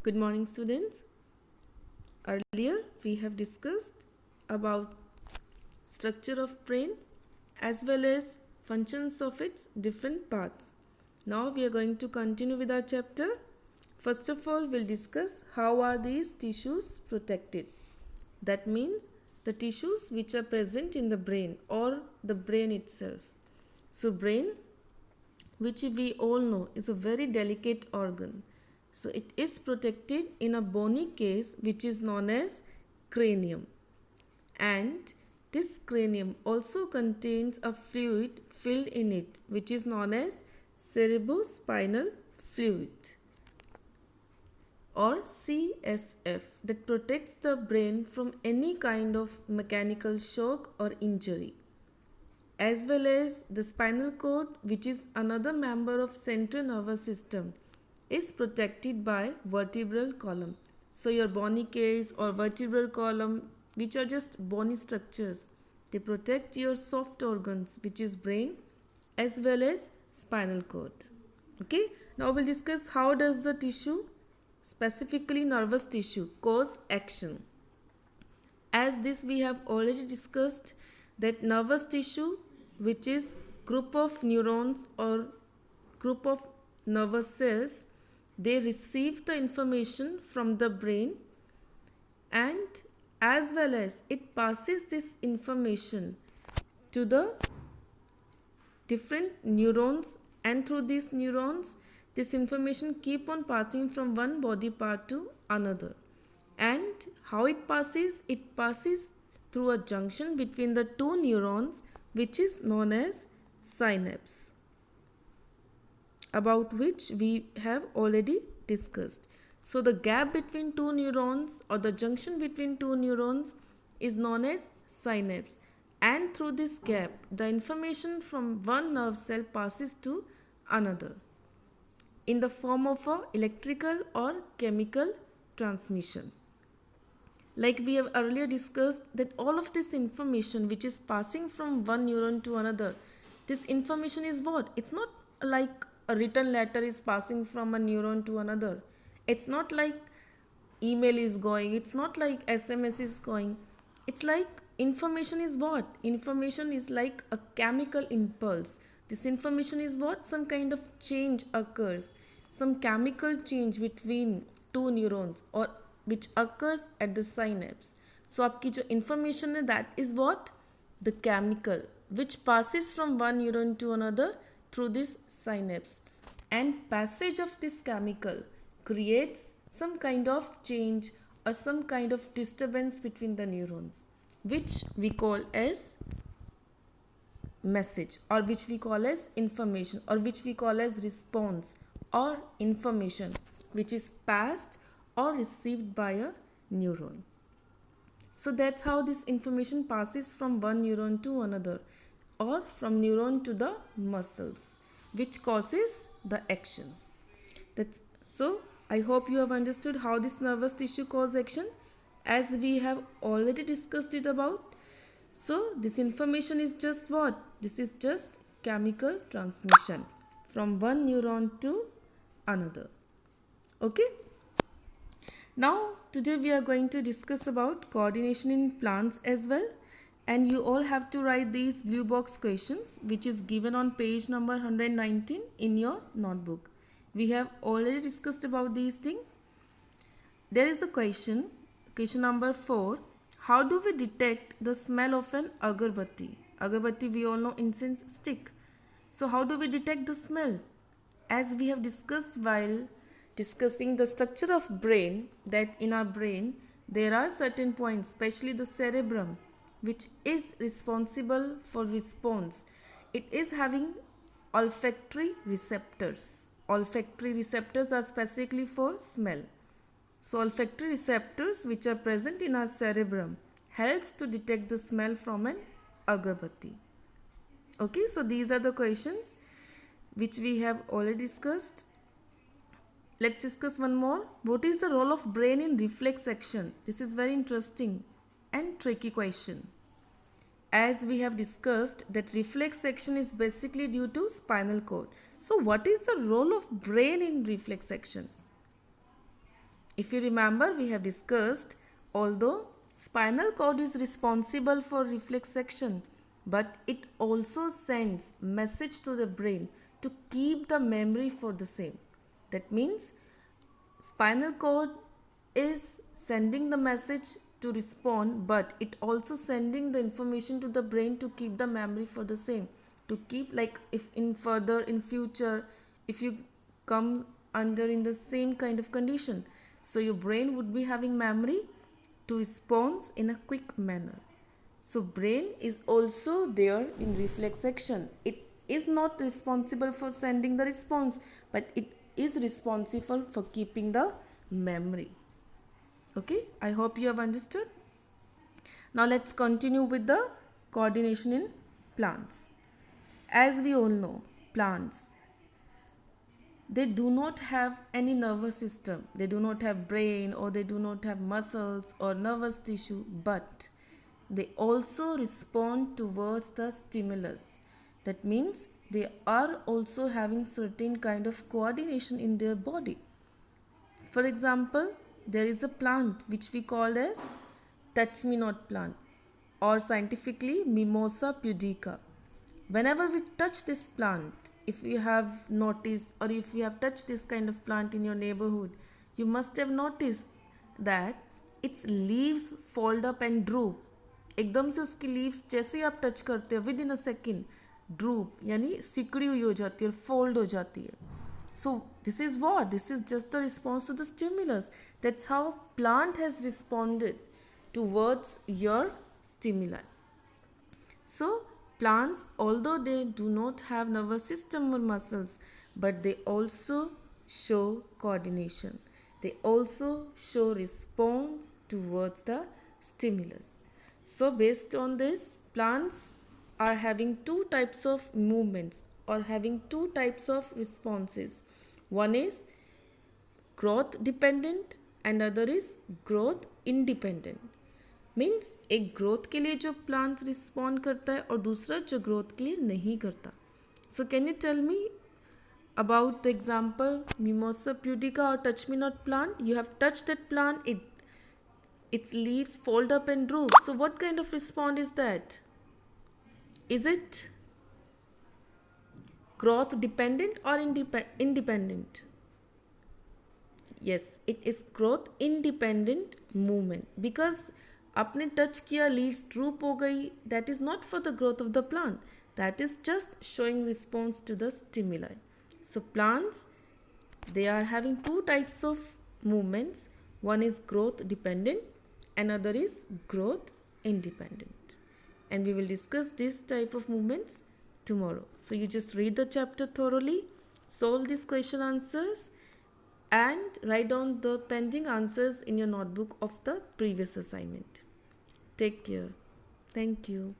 Good morning, students. Earlier we have discussed about structure of brain as well as functions of its different parts. Now we are going to continue with our chapter. First of all, we'll discuss how are these tissues protected. That means the tissues which are present in the brain or the brain itself. So brain, which we all know is a very delicate organ. So it is protected in a bony case which is known as cranium. And this cranium also contains a fluid filled in it which is known as cerebrospinal fluid or CSF that protects the brain from any kind of mechanical shock or injury, as well as the spinal cord, which is another member of central nervous system, is protected by vertebral column. So your bony case or vertebral column, which are just bony structures, they protect your soft organs, which is brain as well as spinal cord. Okay, now we'll discuss how does the tissue, specifically nervous tissue, cause action. As this we have already discussed that nervous tissue, which is group of neurons or group of nervous cells, they receive the information from the brain, and as well as it passes this information to the different neurons, and through these neurons this information keep on passing from one body part to another. And how it passes through a junction between the two neurons which is known as synapse, about which we have already discussed. So the gap between two neurons or the junction between two neurons is known as synapse, and through this gap the information from one nerve cell passes to another in the form of a electrical or chemical transmission. Like we have earlier discussed that all of this information which is passing from one neuron to another, this information is what? It's not like a written letter is passing from a neuron to another. It's not like email is going. It's not like SMS is going. It's like information is what? Information is like a chemical impulse. This information is what? Some kind of change occurs. Some chemical change between two neurons or which occurs at the synapse. So आपकी जो information है, that is what? The chemical which passes from one neuron to another through this synapse. And passage of this chemical creates some kind of change or some kind of disturbance between the neurons, which we call as message, or which we call as information, or which we call as response or information, which is passed or received by a neuron. So that's how this information passes from one neuron to another or from neuron to the muscles, which causes the action. So I hope you have understood how this nervous tissue causes action, as we have already discussed it about. So this information is just what? This is just chemical transmission from one neuron to another. Okay? Now today we are going to discuss about coordination in plants as well, and you all have to write these blue box questions which is given on page number 119 in your notebook. We have already discussed about these things. There is a question number 4. How do we detect the smell of an agarbatti? Agarbatti, we all know, incense stick. So how do we detect the smell? As we have discussed while discussing the structure of brain, that in our brain there are certain points, especially the cerebrum, which is responsible for response. It is having olfactory receptors. Olfactory receptors are specifically for smell. So olfactory receptors which are present in our cerebrum helps to detect the smell from an agarbatti. Okay, so these are the questions which we have already discussed. Let's discuss one more. What is the role of brain in reflex action? This is very interesting and tricky question. As we have discussed that reflex action is basically due to spinal cord. So what is the role of brain in reflex action? If you remember, we have discussed, although spinal cord is responsible for reflex action, but it also sends message to the brain to keep the memory for the same. That means spinal cord is sending the message to respond, but it also sending the information to the brain to keep the memory for the same, to keep, like, if in further in future, if you come under in the same kind of condition, so your brain would be having memory to respond in a quick manner. So brain is also there in reflex action. It is not responsible for sending the response, but it is responsible for keeping the memory. Okay, I hope you have understood. Now let's continue with the coordination in plants. As we all know, plants, they do not have any nervous system. They do not have brain, or they do not have muscles or nervous tissue, but they also respond towards the stimulus. That means they are also having certain kind of coordination in their body. For example, there is a plant which we call as touch me not plant, or scientifically Mimosa pudica. Whenever we touch this plant, if you have noticed, or if you have touched this kind of plant in your neighborhood, you must have noticed that its leaves fold up and droop. एकदम से उसकी leaves जैसे ही आप touch करते हो, with in a second drupe, यानी सिकड़ी हुई हो जाती है और फोल्ड हो जाती है. So this is what? This is just the response to the stimulus. That's how plant has responded towards your stimuli. So plants, although they do not have nervous system or muscles, but they also show coordination. They also show response towards the stimulus. So based on this, plants are having two types of movements, or having two types of responses. One is growth dependent and other is growth independent. Means एक growth के लिए जो plant respond करता है और दूसरा जो growth के लिए नहीं करता. So can you tell me about the example Mimosa pudica or touch me not plant? You have touched that plant, its leaves fold up and droop. So what kind of response is that? Is it growth dependent or independent? Yes, it is growth independent movement, because आपने touch किया, leaves drupe हो गई, that is not for the growth of the plant, that is just showing response to the stimuli. So plants, they are having two types of movements. One is growth dependent, another is growth independent, and we will discuss this type of movements tomorrow. So you just read the chapter thoroughly, solve these question answers, and write down the pending answers in your notebook of the previous assignment. Take care. Thank you.